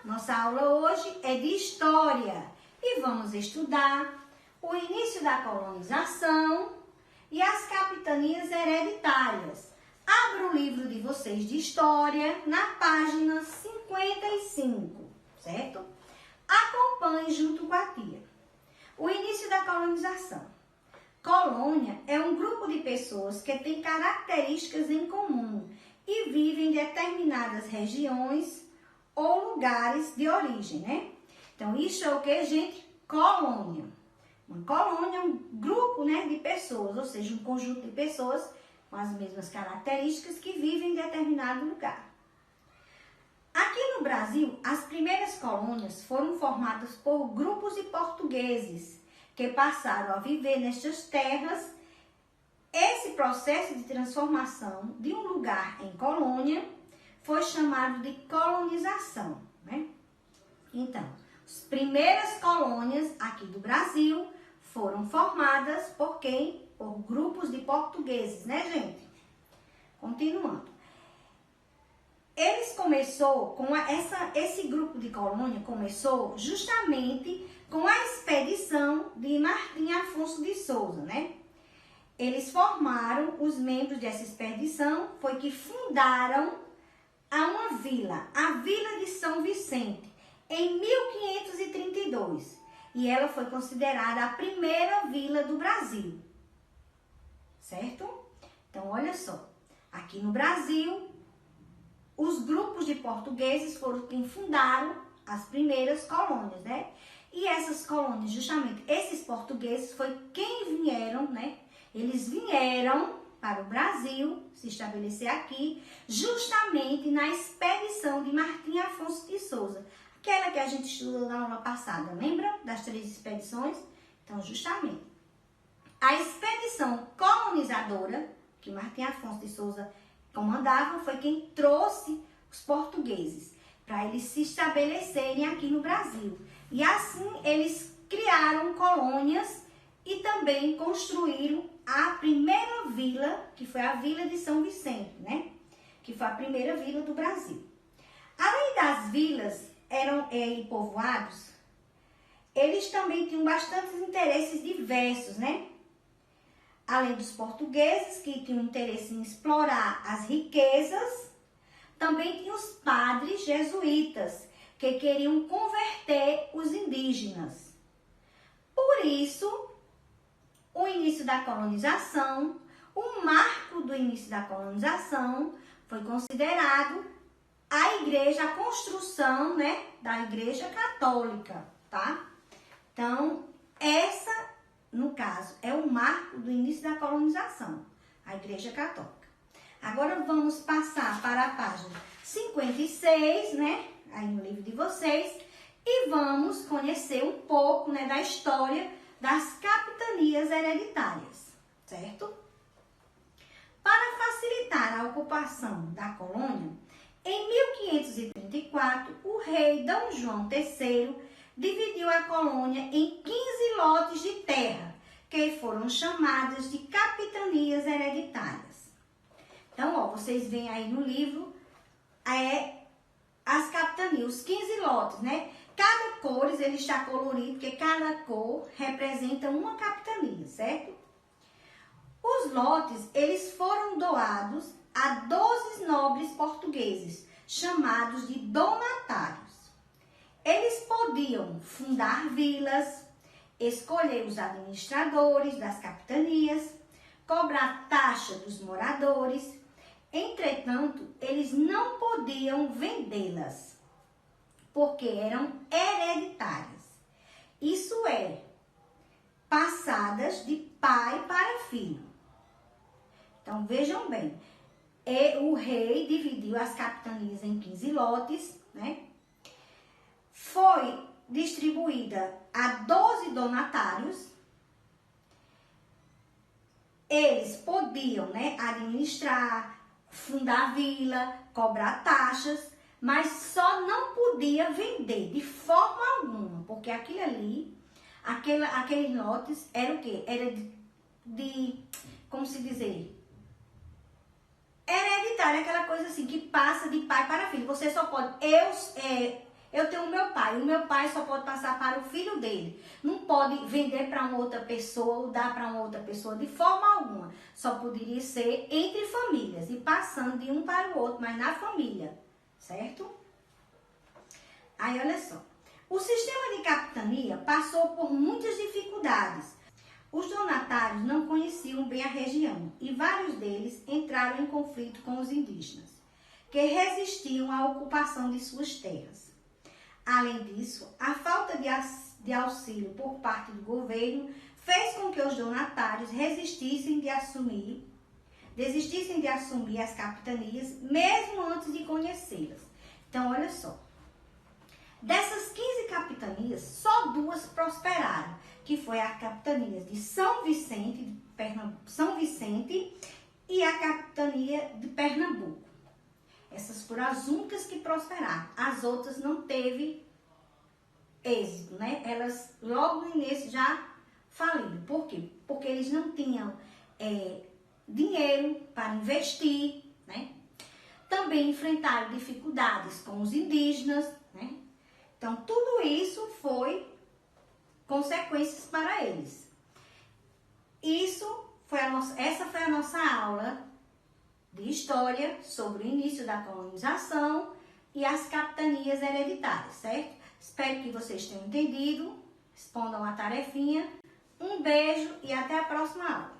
Nossa aula hoje é de História e vamos estudar o início da colonização e as capitanias hereditárias. Abra o livro de vocês de História na página 55, certo? Acompanhe junto com a tia. O início da colonização. Colônia é um grupo de pessoas que tem características em comum e vivem em determinadas regiões ou lugares de origem, né? Então, isso é o que, gente? Colônia. Uma colônia é um grupo, né, de pessoas, ou seja, um conjunto de pessoas com as mesmas características que vivem em determinado lugar. Aqui no Brasil, as primeiras colônias foram formadas por grupos de portugueses que passaram a viver nestas terras. Esse processo de transformação de um lugar em colônia foi chamado de colonização, né? Então, as primeiras colônias aqui do Brasil foram formadas por quem? Por grupos de portugueses, né, gente? Continuando. Esse grupo de colônia começou justamente com a expedição de Martim Afonso de Souza, né? Eles formaram, os membros dessa expedição, foi que fundaram uma vila, a Vila de São Vicente, em 1532. E ela foi considerada a primeira vila do Brasil, certo? Então, olha só, aqui no Brasil, os grupos de portugueses foram quem fundaram as primeiras colônias, né? E essas colônias, justamente, esses portugueses foi quem vieram, né? Eles vieram para o Brasil, se estabelecer aqui, justamente na expedição de Martim Afonso de Souza. Aquela que a gente estudou na aula passada, lembra? Das 3 expedições? Então, justamente, a expedição colonizadora, que Martim Afonso de Souza comandava, foi quem trouxe os portugueses para eles se estabelecerem aqui no Brasil. E assim, eles criaram colônias e também construíram a primeira vila, que foi a Vila de São Vicente, né? Que foi a primeira vila do Brasil. Além das vilas e povoados, eles também tinham bastantes interesses diversos, né? Além dos portugueses, que tinham interesse em explorar as riquezas, também tinha os padres jesuítas, que queriam converter os indígenas. Por isso, o início da colonização, o marco do início da colonização, foi considerado a construção, né, da Igreja Católica, tá? Então, essa, no caso, é o marco do início da colonização, a Igreja Católica. Agora vamos passar para a página 56, né, aí no livro de vocês, e vamos conhecer um pouco, né, da história das capitanias hereditárias, certo? Para facilitar a ocupação da colônia, em 1534, o rei D. João III dividiu a colônia em 15 lotes de terra, que foram chamadas de capitanias hereditárias. Então, ó, vocês veem aí no livro as capitanias, os 15 lotes, né? Cada cor, ele está colorido, porque cada cor representa uma capitania, certo? Os lotes, eles foram doados a 12 nobres portugueses, chamados de donatários. Eles podiam fundar vilas, escolher os administradores das capitanias, cobrar taxa dos moradores. Entretanto, eles não podiam vendê-las, porque eram hereditárias. Isso é, passadas de pai para filho. Então, vejam bem, o rei dividiu as capitanias em 15 lotes, né? Foi distribuída a 12 donatários. Eles podiam, né, administrar, fundar vila, cobrar taxas, mas só não podia vender de forma alguma, porque aquilo ali, aqueles lotes, era o quê? Era como se dizer? Hereditário, aquela coisa assim que passa de pai para filho. Você só pode, Eu tenho o meu pai só pode passar para o filho dele. Não pode vender para uma outra pessoa ou dar para uma outra pessoa de forma alguma. Só poderia ser entre famílias e passando de um para o outro, mas na família, certo? Aí, olha só. O sistema de capitania passou por muitas dificuldades. Os donatários não conheciam bem a região e vários deles entraram em conflito com os indígenas, que resistiam à ocupação de suas terras. Além disso, a falta de auxílio por parte do governo fez com que os donatários desistissem de assumir as capitanias, mesmo antes de conhecê-las. Então, olha só. Dessas 15 capitanias, só 2 prosperaram, que foi a capitania de São Vicente e a capitania de Pernambuco. Essas foram as únicas que prosperaram. As outras não teve êxito, né? Elas logo no início já faliram. Por quê? Porque eles não tinham dinheiro para investir, né? Também enfrentaram dificuldades com os indígenas, né? Então, tudo isso foi consequências para eles. Essa foi a nossa aula de história sobre o início da colonização e as capitanias hereditárias, certo? Espero que vocês tenham entendido, respondam a tarefinha. Um beijo e até a próxima aula.